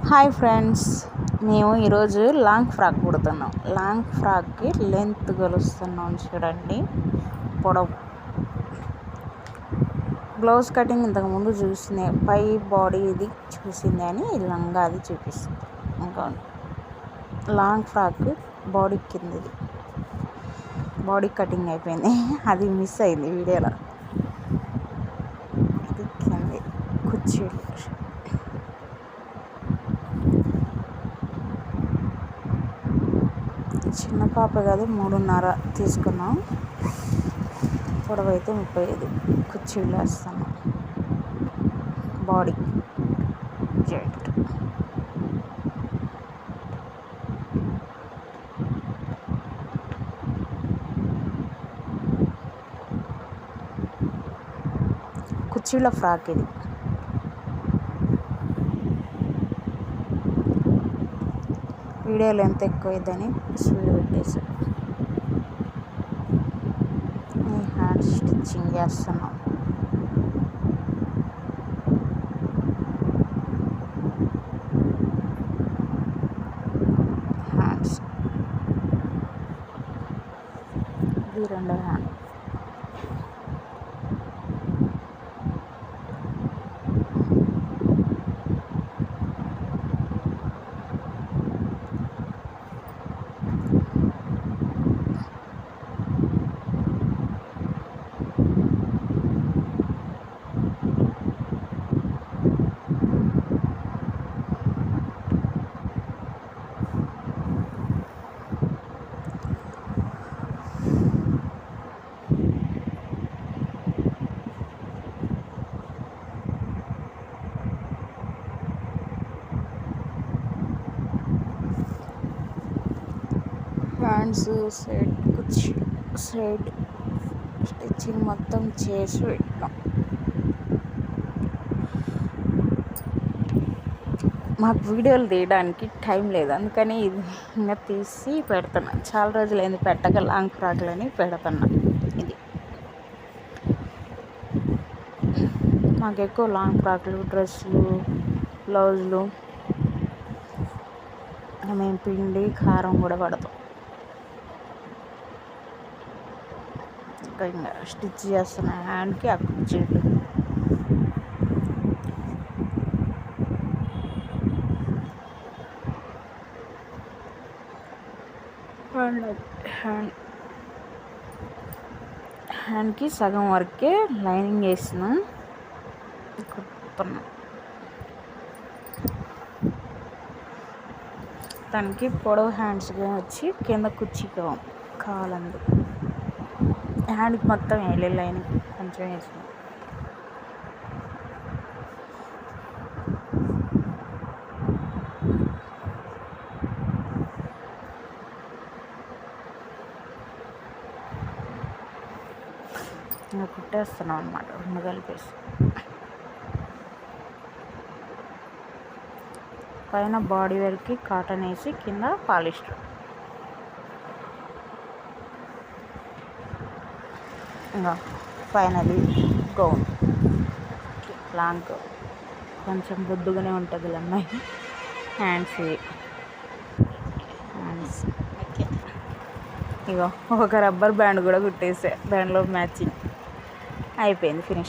Hi friends, మేము ఈరోజు long frock కుడుతున్నాం. లాంగ్ ఫ్రాక్కి లెంత్ కొలుస్తున్నాం. చూడండి, పొడవు. బ్లౌజ్ కటింగ్ ఇంతకుముందు చూసింది, పై బాడీ ఇది చూసింది అని లంగా అది చూపిస్తుంది. ఇంకా లాంగ్ ఫ్రాక్ బాడీ కిందది బాడీ కటింగ్ అయిపోయింది, అది మిస్ అయింది వీడియోలో. ఇది కింది కుర్చీలు. చిన్న పాప కాదు, 3.5 తీసుకున్నాం. పొడవు అయితే 35. కుర్చీలు వేస్తున్నాం. Body jacket. కుర్చీల ఫ్రాక్ ఇది. వీడియోలో ఎంత ఎక్కువైందని స్పీడ్ పెట్టేసి హ్యాండ్ స్టిచ్చింగ్ చేస్తున్నాం. హ్యాండ్స్ ఇది 2 హ్యాండ్. హ్యాండ్స్ సైడ్ కుర్చీ సైడ్ స్టిచ్చింగ్ మొత్తం చేసి పెట్టినాం. మాకు వీడియోలు తీయడానికి టైం లేదు, అందుకని ఇది ఇంకా తీసి పెడుతున్నా. చాలా రోజులైంది పెట్టక, లాంగ్ ఫ్రాక్లని పెడుతున్నా. ఇది మాకు ఎక్కువ లాంగ్ ఫ్రాక్లు, డ్రెస్సులు, బ్లౌజులు మేము పిండి కారం కూడా పడతాం. ఇంకా స్టిచ్ చేస్తున్న హ్యాండ్కి ఆ కుర్చీలు. హ్యాండ్కి సగం వరకే లైనింగ్ వేసినాం, కుడుతున్నాం. దానికి పొడవు హ్యాండ్స్గా వచ్చి కింద కుర్చీగా కావాలంది. హ్యాండ్కి మొత్తం వేయలే, లైనింగ్ కొంచెం వేసినాం. ఇంకా కుట్టేస్తున్నాం అన్నమాట, 2 కలిపేసి. పైన బాడీ వరకు కాటన్ వేసి కింద పాలిస్టర్. ఇంకా ఫైనలీ గౌన్, లాంగ్, కొంచెం బొద్దుగానే ఉంటుంది అమ్మాయి. హ్యాండ్స్ ఇగో ఒక రబ్బర్ బ్యాండ్ కూడా కుట్టేసా, దానిలో మ్యాచింగ్ అయిపోయింది, ఫినిష్.